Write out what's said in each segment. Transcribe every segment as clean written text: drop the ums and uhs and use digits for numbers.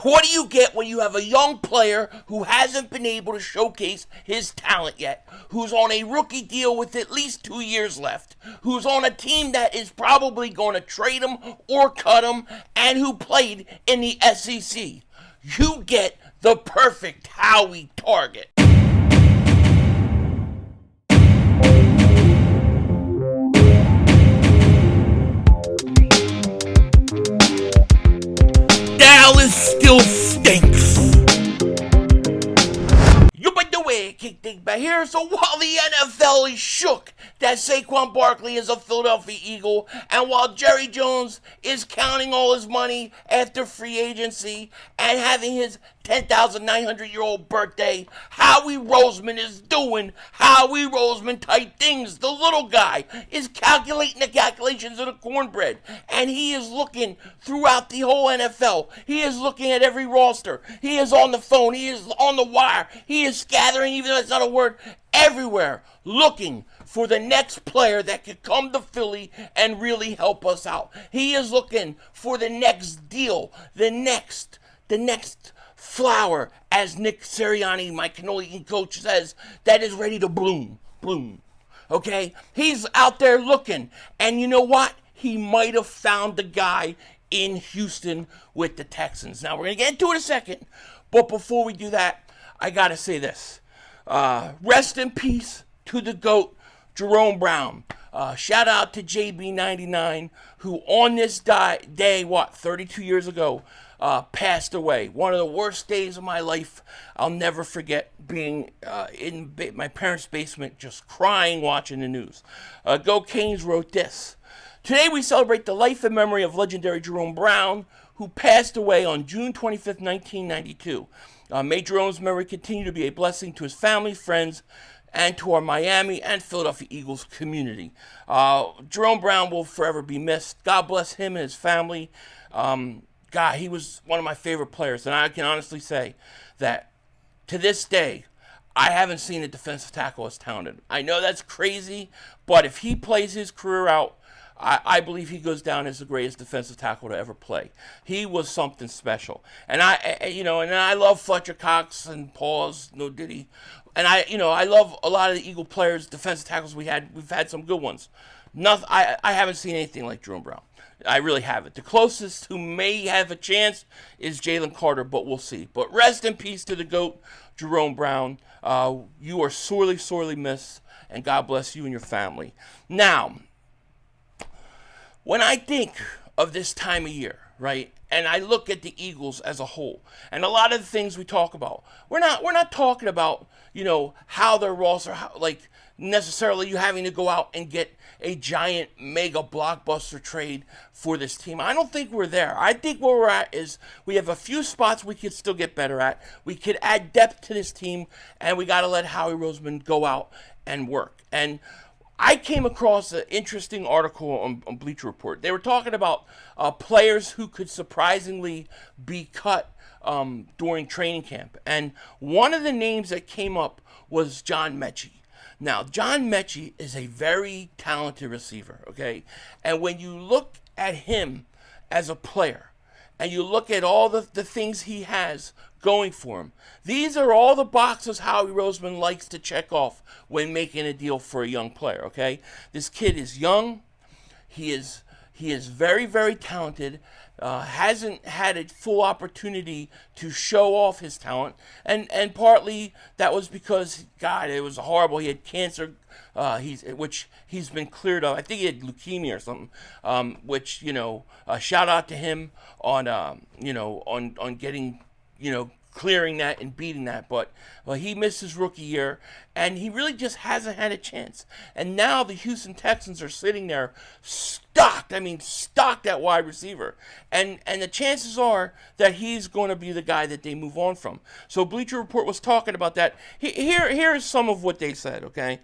What do you get when you have a young player who hasn't been able to showcase his talent yet, who's on a rookie deal with at least 2 years left, who's on a team that is probably going to trade him or cut him, and who played in the SEC? You get the perfect Howie target. Dallas still stinks. You by the way, kick Dingbat here. So while the NFL is shook that Saquon Barkley is a Philadelphia Eagle, and while Jerry Jones is counting all his money after free agency and having his 10,900-year-old birthday, Howie Roseman is doing Howie Roseman type things. The little guy is calculating the calculations of the cornbread, and he is looking throughout the whole NFL. He is looking at every roster. He is on the phone. He is on the wire. He is scattering, even though it's not a word, everywhere, looking for the next player that could come to Philly and really help us out. He is looking for the next deal, the next flower, as Nick Sirianni, my cannoli eating coach, says, that is ready to bloom. Okay? He's out there looking, and you know what? He might have found the guy in Houston with the Texans. Now, we're going to get into it in a second, but before we do that, I got to say this. Rest in peace to the GOAT, Jerome Brown. Shout out to JB99, who on this day, 32 years ago, passed away. One of the worst days of my life. I'll never forget being in my parents' basement just crying watching the news. Go Canes wrote this. Today we celebrate the life and memory of legendary Jerome Brown, who passed away on June 25th, 1992. May Jerome's memory continue to be a blessing to his family, friends, and to our Miami and Philadelphia Eagles community. Jerome Brown will forever be missed. God bless him and his family. God, he was one of my favorite players, and I can honestly say that to this day, I haven't seen a defensive tackle as talented. I know that's crazy, but if he plays his career out, I believe he goes down as the greatest defensive tackle to ever play. He was something special, and I love Fletcher Cox and Paws, no Diddy, and I love a lot of the Eagle players, defensive tackles we had. We've had some good ones. I haven't seen anything like Jerome Brown. I really haven't. The closest who may have a chance is Jalen Carter, but we'll see. But rest in peace to the GOAT, Jerome Brown. You are sorely, sorely missed, and God bless you and your family. Now, when I think of this time of year, right, and I look at the Eagles as a whole, and a lot of the things we talk about, we're not talking about, how their roster, necessarily you having to go out and get a giant mega blockbuster trade for this team. I don't think we're there. I think where we're at is we have a few spots we could still get better at. We could add depth to this team, and we got to let Howie Roseman go out and work. And I came across an interesting article on Bleacher Report. They were talking about players who could surprisingly be cut during training camp. And one of the names that came up was John Metchie. Now, John Metchie is a very talented receiver, okay? And when you look at him as a player, and you look at all the things he has going for him, these are all the boxes Howie Roseman likes to check off when making a deal for a young player, okay? This kid is young. He is very, very talented, hasn't had a full opportunity to show off his talent, and partly that was because, God, it was horrible. He had cancer, which he's been cleared of. I think he had leukemia or something, which, shout out to him on getting, clearing that and beating that, but he missed his rookie year, and he really just hasn't had a chance. And now the Houston Texans are sitting there stocked at wide receiver, and the chances are that he's going to be the guy that they move on from. So Bleacher Report was talking about that. Here is some of what they said, okay?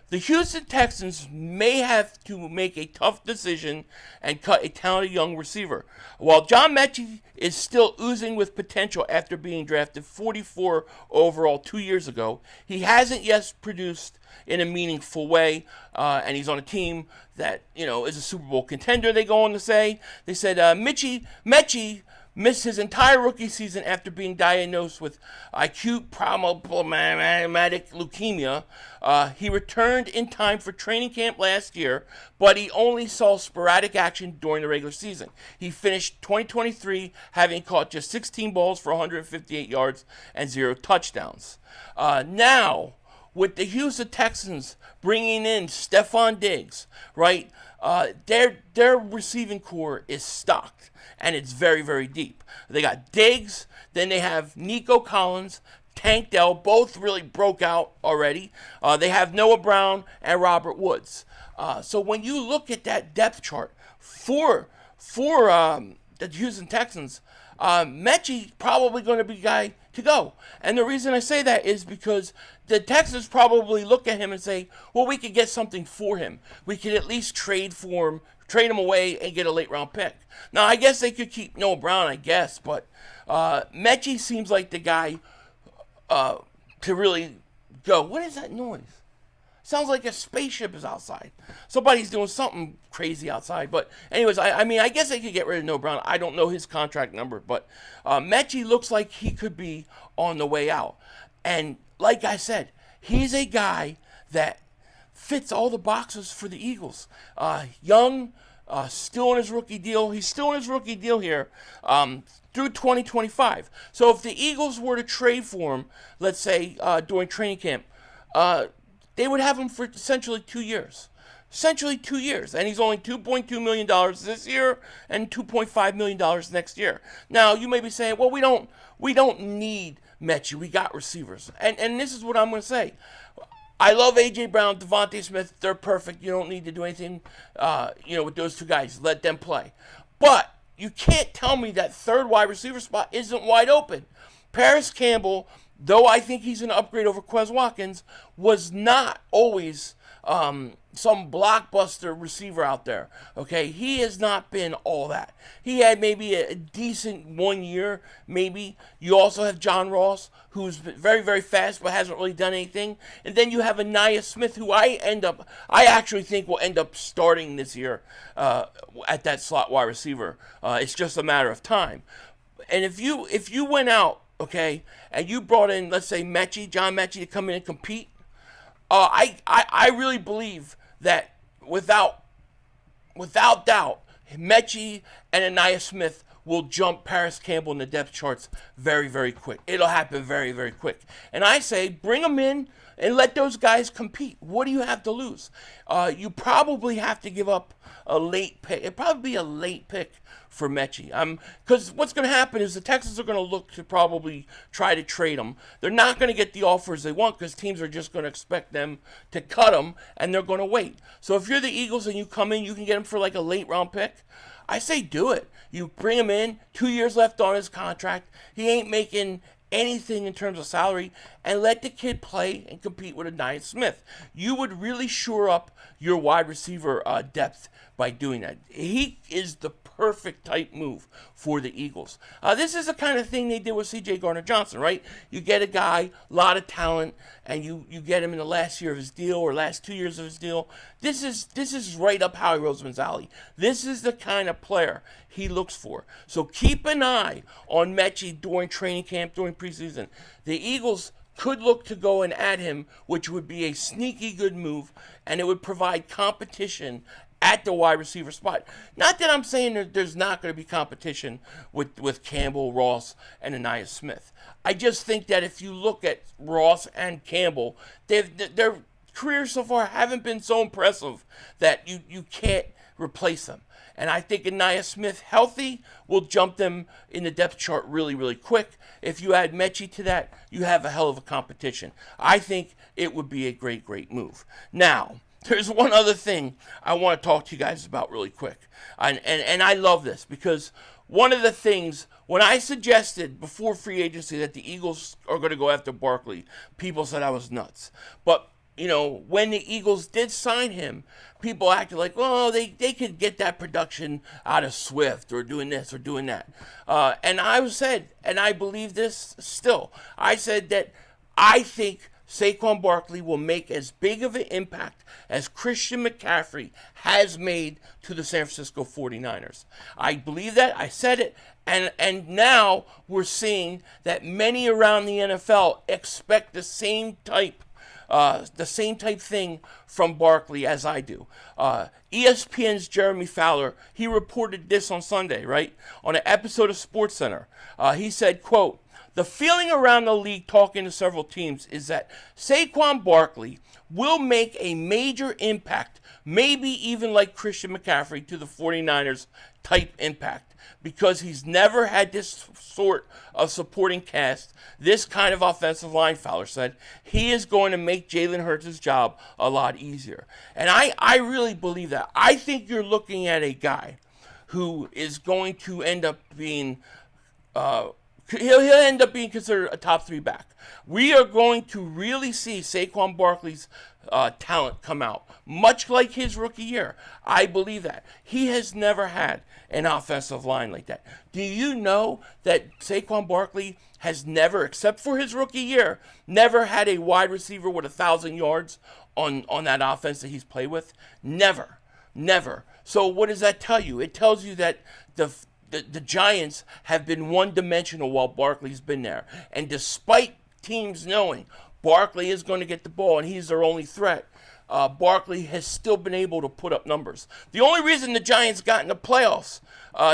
The Houston Texans may have to make a tough decision and cut a talented young receiver. While John Metchie is still oozing with potential after being drafted 44 overall 2 years ago, he hasn't yet produced in a meaningful way, and he's on a team that, is a Super Bowl contender, they go on to say. They said, Metchie missed his entire rookie season after being diagnosed with acute problematic leukemia. He returned in time for training camp last year, but he only saw sporadic action during the regular season. He finished 2023 having caught just 16 balls for 158 yards and 0 touchdowns. Now, with the Houston Texans bringing in Stephon Diggs, right? Their receiving core is stocked, and it's very, very deep. They got Diggs, then they have Nico Collins, Tank Dell, both really broke out already. They have Noah Brown and Robert Woods. So when you look at that depth chart for the Houston Texans, Metchie probably going to be the guy to go. And the reason I say that is because the Texans probably look at him and say, well, we could get something for him. We could at least trade him away and get a late round pick. Now, I guess they could keep Noah Brown, I guess, but Metchie seems like the guy to really go. What is that noise? Sounds like a spaceship is outside. Somebody's doing something crazy outside. But anyways, I mean, I guess they could get rid of Noah Brown. I don't know his contract number, but Metchie looks like he could be on the way out. And like I said, he's a guy that fits all the boxes for the Eagles. Young, still in his rookie deal. He's still in his rookie deal here through 2025. So if the Eagles were to trade for him, let's say during training camp, they would have him for essentially 2 years. Essentially 2 years. And he's only $2.2 million this year and $2.5 million next year. Now, you may be saying, well, we don't need Metchie. We got receivers. And this is what I'm going to say. I love A.J. Brown, Devontae Smith. They're perfect. You don't need to do anything with those two guys. Let them play. But you can't tell me that third wide receiver spot isn't wide open. Paris Campbell, though I think he's an upgrade over Quez Watkins, was not always some blockbuster receiver out there. Okay, he has not been all that. He had maybe a decent 1 year, maybe. You also have John Ross, who's very, very fast but hasn't really done anything. And then you have Anaya Smith, who I actually think will end up starting this year at that slot wide receiver. It's just a matter of time. And if you went out, okay, and you brought in, let's say, John Metchie to come in and compete, I really believe that without doubt, Metchie and Anaya Smith will jump Paris Campbell in the depth charts very, very quick. It'll happen very, very quick. And I say, bring them in and let those guys compete. What do you have to lose? You probably have to give up a late pick. It'd probably be a late pick for Metchie. Because what's going to happen is the Texans are going to look to probably try to trade him. They're not going to get the offers they want because teams are just going to expect them to cut him, and they're going to wait. So if you're the Eagles and you come in, you can get him for like a late round pick. I say do it. You bring him in, 2 years left on his contract. He ain't making anything in terms of salary, and let the kid play and compete with Anaya Smith. You would really shore up your wide receiver depth by doing that. He is the perfect type move for the Eagles. This is the kind of thing they did with C.J. Gardner-Johnson, right? You get a guy, a lot of talent, and you get him in the last year of his deal or last 2 years of his deal. This is right up Howie Roseman's alley. This is the kind of player he looks for. So keep an eye on Metchie during training camp, during preseason. The Eagles could look to go and add him, which would be a sneaky good move, and it would provide competition at the wide receiver spot. Not that I'm saying that there's not going to be competition with Campbell, Ross, and Anaya Smith. I just think that if you look at Ross and Campbell, their careers so far haven't been so impressive that you can't replace them. And I think Anaya Smith, healthy, will jump them in the depth chart really, really quick. If you add Metchie to that, you have a hell of a competition. I think it would be a great, great move. Now, there's one other thing I want to talk to you guys about really quick. And I love this because one of the things, when I suggested before free agency that the Eagles are going to go after Barkley, people said I was nuts. But when the Eagles did sign him, people acted like, well, they could get that production out of Swift or doing this or doing that. And I said, and I believe this still, I said that I think Saquon Barkley will make as big of an impact as Christian McCaffrey has made to the San Francisco 49ers. I believe that. I said it, And now we're seeing that many around the NFL expect the same type thing from Barkley as I do. ESPN's Jeremy Fowler, he reported this on Sunday, right? On an episode of SportsCenter. He said, quote, "The feeling around the league talking to several teams is that Saquon Barkley will make a major impact, maybe even like Christian McCaffrey to the 49ers type impact, because he's never had this sort of supporting cast, this kind of offensive line," Fowler said. "He is going to make Jalen Hurts' job a lot easier." And I really believe that. I think you're looking at a guy who is going to end up being he'll end up being considered a top 3 back. We are going to really see Saquon Barkley's talent come out, much like his rookie year. I believe that. He has never had an offensive line like that. Do you know that Saquon Barkley has never, except for his rookie year, never had a wide receiver with 1,000 yards on that offense that he's played with? Never. So what does that tell you? It tells you that the Giants have been one-dimensional while Barkley's been there. And despite teams knowing Barkley is going to get the ball and he's their only threat, Barkley has still been able to put up numbers. The only reason the Giants got in the playoffs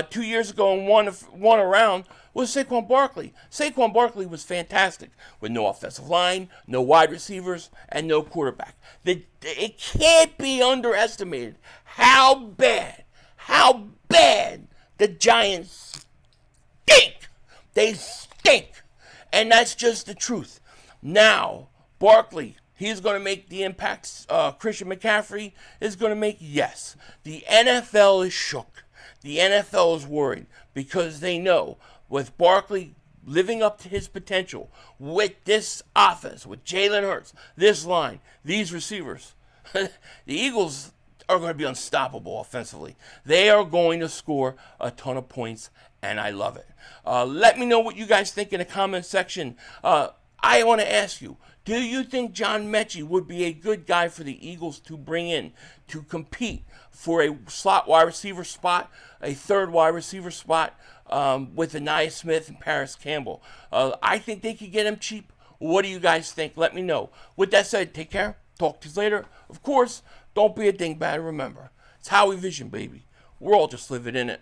2 years ago and won a round was Saquon Barkley. Saquon Barkley was fantastic with no offensive line, no wide receivers, and no quarterback. It can't be underestimated how bad the Giants stink. They stink. And that's just the truth. Now, Barkley, he's going to make the impacts Christian McCaffrey is going to make, yes. The NFL is shook. The NFL is worried because they know with Barkley living up to his potential, with this offense, with Jalen Hurts, this line, these receivers, the Eagles are going to be unstoppable offensively. They are going to score a ton of points, and I love it. Let me know what you guys think in the comment section. I want to ask you, do you think John Metchie would be a good guy for the Eagles to bring in to compete for a slot wide receiver spot, a third wide receiver spot with Anaya Smith and Paris Campbell? I think they could get him cheap. What do you guys think? Let me know. With that said, take care. Talk to you later. Of course, don't be a dingbat. Remember, it's Howie Vision, baby. We're all just living in it.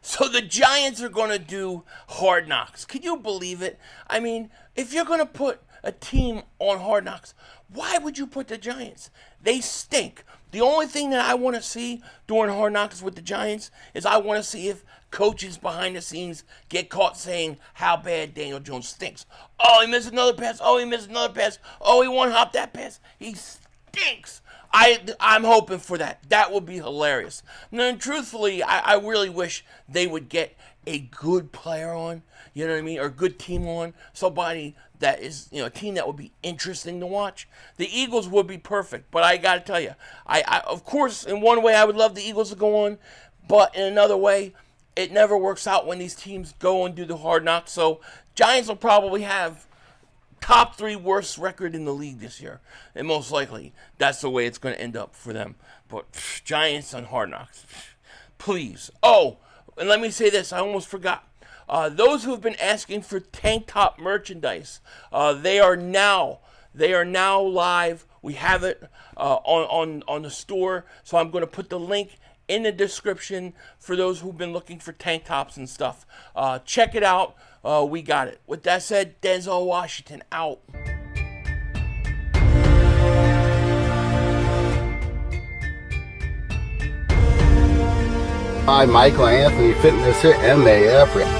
So the Giants are going to do Hard Knocks. Can you believe it? I mean, if you're going to put a team on Hard Knocks, why would you put the Giants? They stink. The only thing that I want to see during Hard Knocks with the Giants is I want to see if coaches behind the scenes get caught saying how bad Daniel Jones stinks. Oh, he missed another pass. Oh, he missed another pass. Oh, he one-hopped that pass. He stinks. I'm hoping for that. That would be hilarious. And then, truthfully, I really wish they would get a good player on, you know what I mean, or a good team on, somebody that is, you know, a team that would be interesting to watch. The Eagles would be perfect, but I got to tell you, I of course, in one way, I would love the Eagles to go on, but in another way, it never works out when these teams go and do the Hard Knocks. So Giants will probably have top 3 worst record in the league this year, and most likely that's the way it's going to end up for them. But Giants on Hard Knocks, please. Oh, and let me say this, I almost forgot. Those who have been asking for tank top merchandise, they are now live. We have it on the store, so I'm going to put the link in the description for those who've been looking for tank tops and stuff. Check it out. We got it. With that said, Denzel Washington out. Hi, Michael Anthony, Fitness here, MAF.